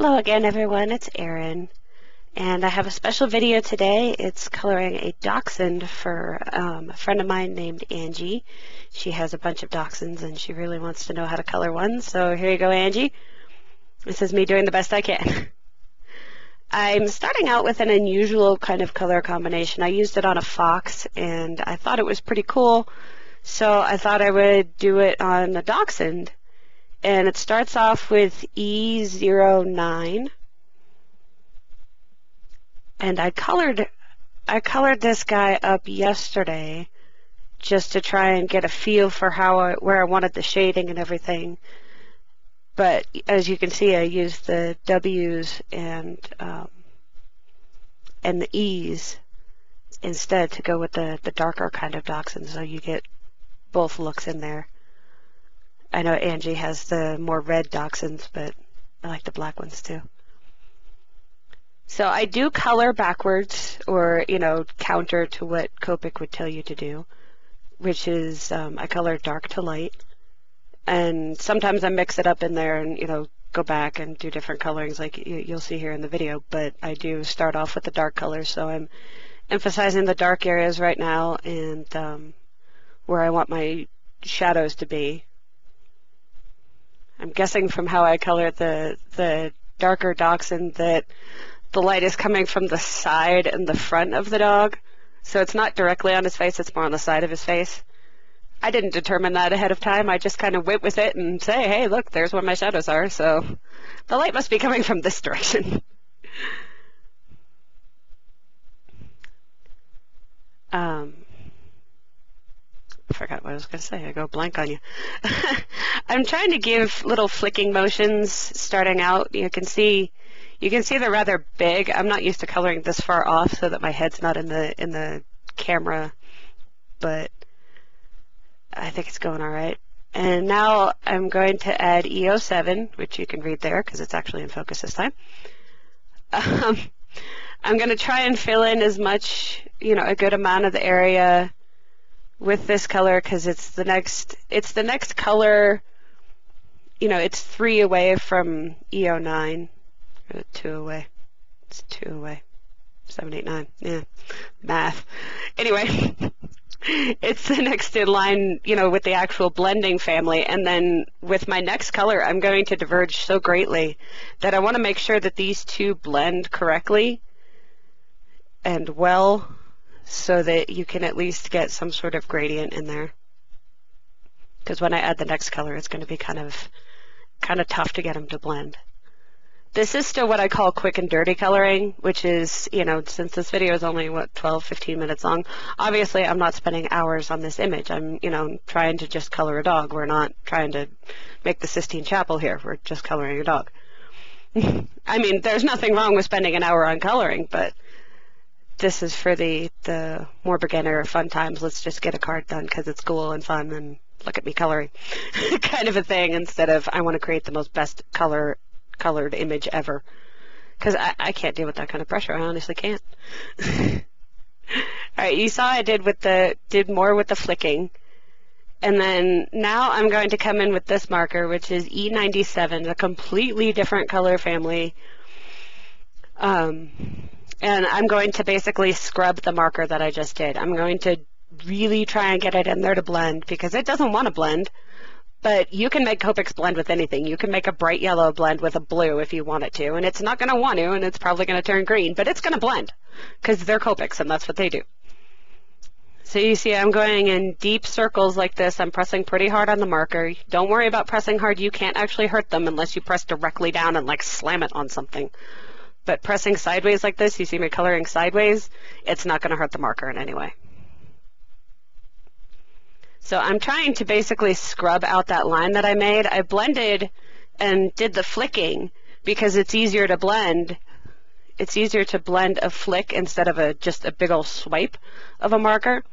Hello again, everyone. It's Erin, and I have a special video today. It's coloring a dachshund for a friend of mine named Angie. She has a bunch of dachshunds, and she really wants to know how to color one. So here you go, Angie. This is me doing the best I can. I'm starting out with an unusual kind of color combination. I used it on a fox, and I thought it was pretty cool, so I thought I would do it on a dachshund. And it starts off with E09, and I colored this guy up yesterday just to try and get a feel for where I wanted the shading and everything. But as you can see, I used the W's and the E's instead to go with the darker kind of dachshund, so you get both looks in there. I know Angie has the more red dachshunds, but I like the black ones too. So I do color backwards, or, counter to what Copic would tell you to do, which is I color dark to light. And sometimes I mix it up in there and, go back and do different colorings like you'll see here in the video. But I do start off with the dark colors, so I'm emphasizing the dark areas right now and where I want my shadows to be. I'm guessing from how I colored the darker dachshund that the light is coming from the side and the front of the dog. So it's not directly on his face, it's more on the side of his face. I didn't determine that ahead of time. I just kind of went with it and say, hey, look, there's where my shadows are. So the light must be coming from this direction. I forgot what I was going to say. I go blank on you. I'm trying to give little flicking motions starting out. You can see they're rather big. I'm not used to coloring this far off so that my head's not in the camera, but I think it's going all right. And now I'm going to add E07, which you can read there because it's actually in focus this time. I'm going to try and fill in as much, a good amount of the area with this color because it's the next color. It's 3 away from E09, or 2 away. It's 2 away. 7, 8, 9. Yeah, math. Anyway, it's the next in line, with the actual blending family. And then with my next color, I'm going to diverge so greatly that I want to make sure that these two blend correctly and well, so that you can at least get some sort of gradient in there. Because when I add the next color, it's going to be kind of tough to get them to blend. This is still what I call quick and dirty coloring, which is, since this video is only, 12, 15 minutes long, obviously I'm not spending hours on this image. I'm, trying to just color a dog. We're not trying to make the Sistine Chapel here. We're just coloring a dog. I mean, there's nothing wrong with spending an hour on coloring, but this is for the more beginner fun times. Let's just get a card done because it's cool and fun and look at me coloring kind of a thing, instead of I want to create the most best colored image ever, because I can't deal with that kind of pressure. I honestly can't. All right, you saw I did more with the flicking, and then now I'm going to come in with this marker, which is E97, a completely different color family. And I'm going to basically scrub the marker that I just did. I'm going to really try and get it in there to blend, because it doesn't want to blend. But you can make Copics blend with anything. You can make a bright yellow blend with a blue if you want it to, and it's not going to want to, and it's probably going to turn green, but it's going to blend because they're Copics, and that's what they do. So you see I'm going in deep circles like this. I'm pressing pretty hard on the marker. Don't worry about pressing hard. You can't actually hurt them unless you press directly down and slam it on something. But pressing sideways like this, you see me coloring sideways, it's not going to hurt the marker in any way. So I'm trying to basically scrub out that line that I made. I blended and did the flicking because it's easier to blend. It's easier to blend a flick instead of just a big old swipe of a marker.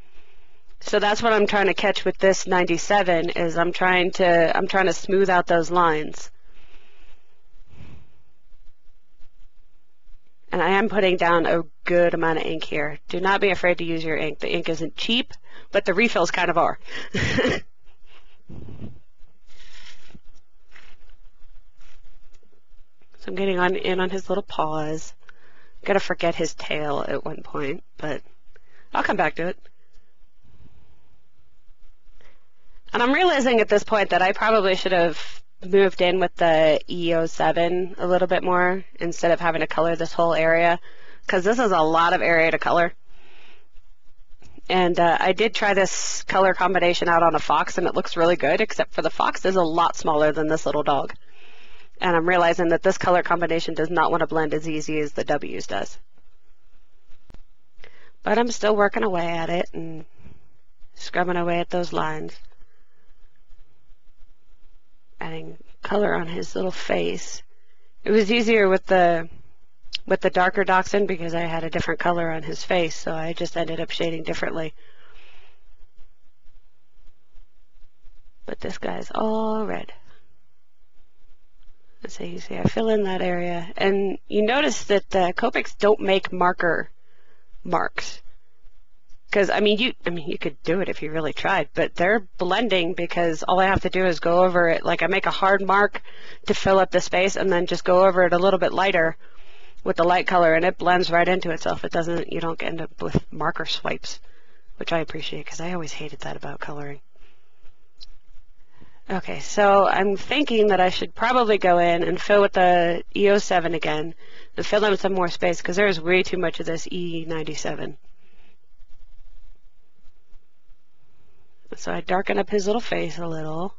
So that's what I'm trying to catch with this 97, is I'm trying to smooth out those lines. And I am putting down a good amount of ink here. Do not be afraid to use your ink. The ink isn't cheap, but the refills kind of are. So I'm getting in on his little paws. I'm gonna forget his tail at one point, but I'll come back to it. And I'm realizing at this point that I probably should have moved in with the E07 a little bit more instead of having to color this whole area, because this is a lot of area to color. And I did try this color combination out on a fox, and it looks really good, except for the fox is a lot smaller than this little dog. And I'm realizing that this color combination does not want to blend as easy as the W's does. But I'm still working away at it and scrubbing away at those lines. Adding color on his little face. It was easier with the darker Dachshund because I had a different color on his face, so I just ended up shading differently. But this guy's all red. So you see I fill in that area, and you notice that the Copics don't make marker marks. Because, I mean, you could do it if you really tried, but they're blending because all I have to do is go over it. Like, I make a hard mark to fill up the space and then just go over it a little bit lighter with the light color, and it blends right into itself. You don't end up with marker swipes, which I appreciate because I always hated that about coloring. Okay, so I'm thinking that I should probably go in and fill with the E07 again and fill in some more space because there's way too much of this E97. So I darken up his little face a little,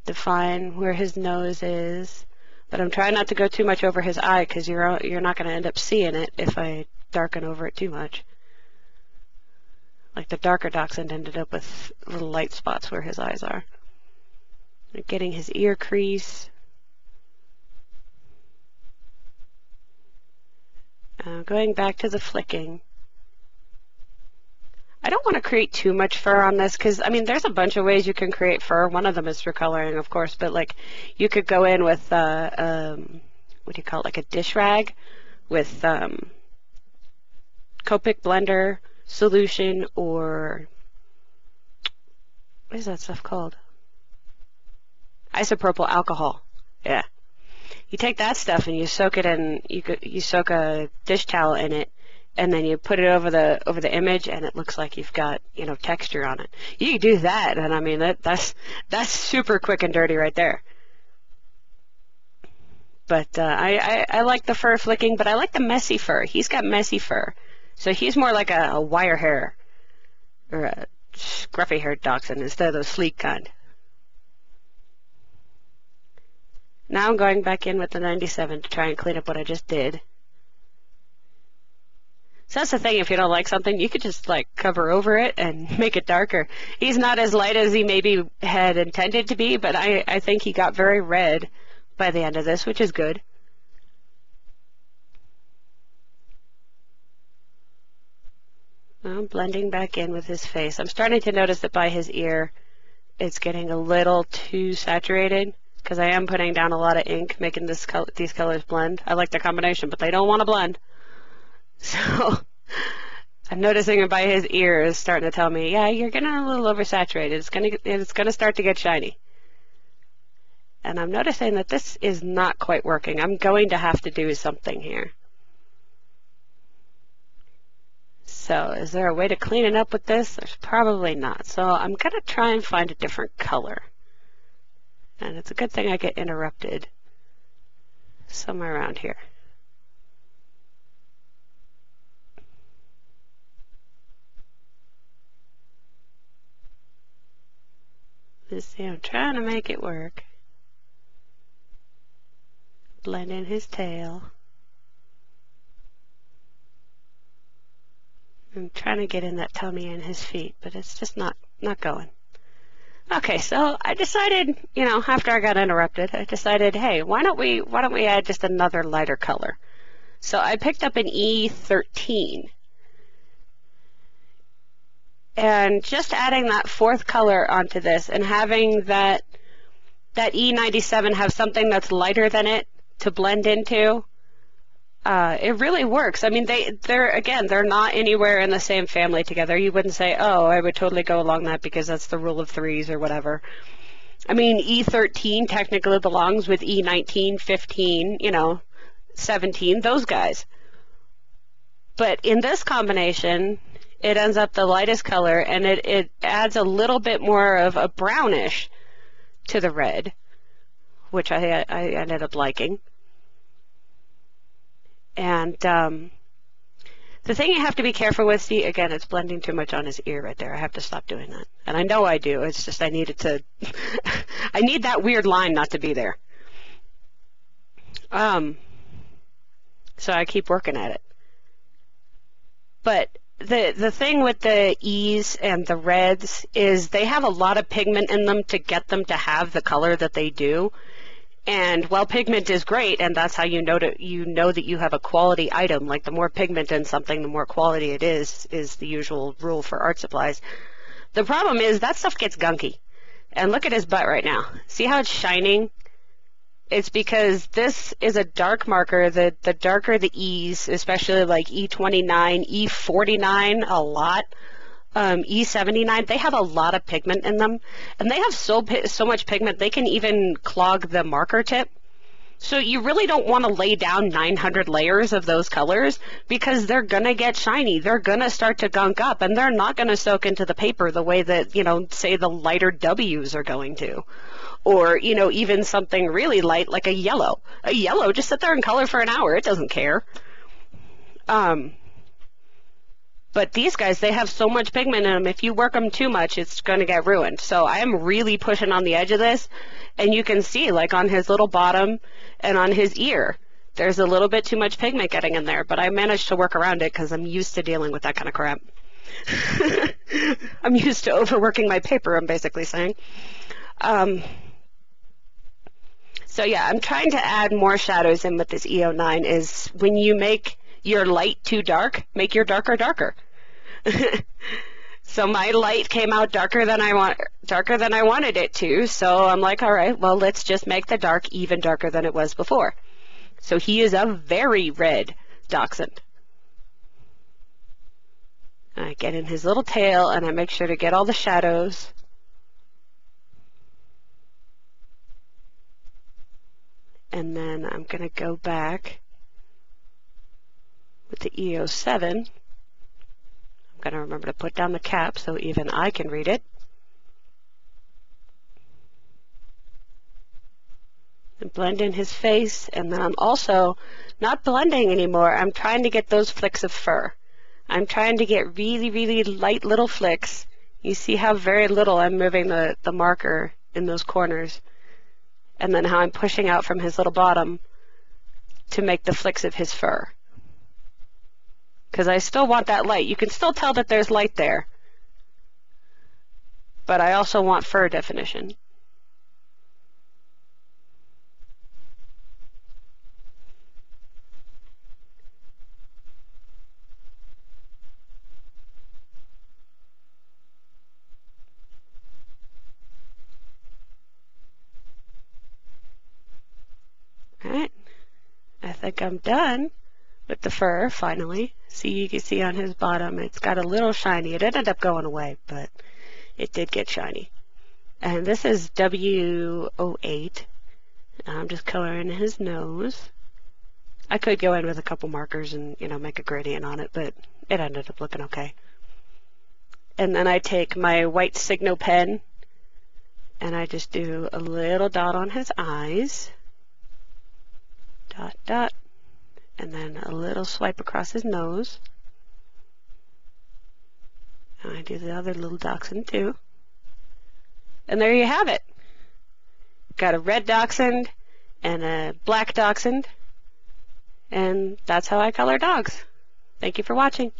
define where his nose is, but I'm trying not to go too much over his eye because you're not going to end up seeing it if I darken over it too much. Like the darker Dachshund ended up with little light spots where his eyes are. And getting his ear crease. Going back to the flicking. I don't want to create too much fur on this because, I mean, there's a bunch of ways you can create fur. One of them is through coloring, of course, but like you could go in with, what do you call it, like a dish rag with Copic blender solution, or what is that stuff called? Isopropyl alcohol. Yeah. You take that stuff and you soak it in, you soak a dish towel in it, and then you put it over the image, and it looks like you've got, you know, texture on it. You can do that, and I mean that's super quick and dirty right there. But I like the fur flicking, but I like the messy fur. He's got messy fur, so he's more like a wire hair or a scruffy haired Dachshund instead of the sleek kind. Now I'm going back in with the 97 to try and clean up what I just did. So that's the thing, if you don't like something, you could just like cover over it and make it darker. He's not as light as he maybe had intended to be, but I think he got very red by the end of this, which is good. Well, blending back in with his face. I'm starting to notice that by his ear, it's getting a little too saturated because I am putting down a lot of ink, making these colors blend. I like the combination, but they don't want to blend. So I'm noticing it by his ear is starting to tell me, yeah, you're getting a little oversaturated. It's gonna start to get shiny. And I'm noticing that this is not quite working. I'm going to have to do something here. So is there a way to clean it up with this? There's probably not. So I'm gonna try and find a different color. And it's a good thing I get interrupted somewhere around here. See, I'm trying to make it work. Blend in his tail. I'm trying to get in that tummy and his feet, but it's just not going. Okay, so I decided, you know, after I got interrupted, I decided, hey, why don't we add just another lighter color? So I picked up an E13. And just adding that fourth color onto this and having that E97 have something that's lighter than it to blend into, it really works. I mean, they're not anywhere in the same family together. You wouldn't say, oh, I would totally go along that because that's the rule of threes or whatever. I mean, E13 technically belongs with E19, 15, 17, those guys. But in this combination, it ends up the lightest color, and it adds a little bit more of a brownish to the red, which I ended up liking. And the thing you have to be careful with, see, again, it's blending too much on his ear right there. I have to stop doing that. And I know I do. It's just I need it to, I need that weird line not to be there. So I keep working at it. But the thing with the E's and the reds is they have a lot of pigment in them to get them to have the color that they do. And while pigment is great, and that's how you know that you have a quality item, like the more pigment in something, the more quality it is the usual rule for art supplies. The problem is that stuff gets gunky. And look at his butt right now. See how it's shining? It's because this is a dark marker. The darker the E's, especially like E29, E49 a lot, E79, they have a lot of pigment in them, and they have so much pigment they can even clog the marker tip. So you really don't want to lay down 900 layers of those colors because they're going to get shiny. They're going to start to gunk up, and they're not going to soak into the paper the way that, say the lighter W's are going to. Or, even something really light like a yellow. A yellow, just sit there and color for an hour. It doesn't care. But these guys, they have so much pigment in them. If you work them too much, it's going to get ruined. So I am really pushing on the edge of this. And you can see, like on his little bottom and on his ear, there's a little bit too much pigment getting in there. But I managed to work around it because I'm used to dealing with that kind of crap. I'm used to overworking my paper, I'm basically saying. So yeah, I'm trying to add more shadows in with this E09 is when you make your light too dark, make your darker darker. So my light came out darker than I wanted it to. So I'm like, all right, well, let's just make the dark even darker than it was before. So he is a very red Dachshund. I get in his little tail and I make sure to get all the shadows. And then I'm going to go back with the E07. I'm going to remember to put down the cap so even I can read it. And blend in his face, and then I'm also not blending anymore. I'm trying to get those flicks of fur. I'm trying to get really, really light little flicks. You see how very little I'm moving the marker in those corners. And then how I'm pushing out from his little bottom to make the flicks of his fur. Because I still want that light. You can still tell that there's light there. But I also want fur definition. Alright, I think I'm done with the fur, finally. See, you can see on his bottom, it's got a little shiny. It ended up going away, but it did get shiny. And this is W08. I'm just coloring his nose. I could go in with a couple markers and, make a gradient on it, but it ended up looking okay. And then I take my white Signo pen, and I just do a little dot on his eyes. Dot, dot, and then a little swipe across his nose. And I do the other little dachshund too. And there you have it. Got a red dachshund and a black dachshund. And that's how I color dogs. Thank you for watching.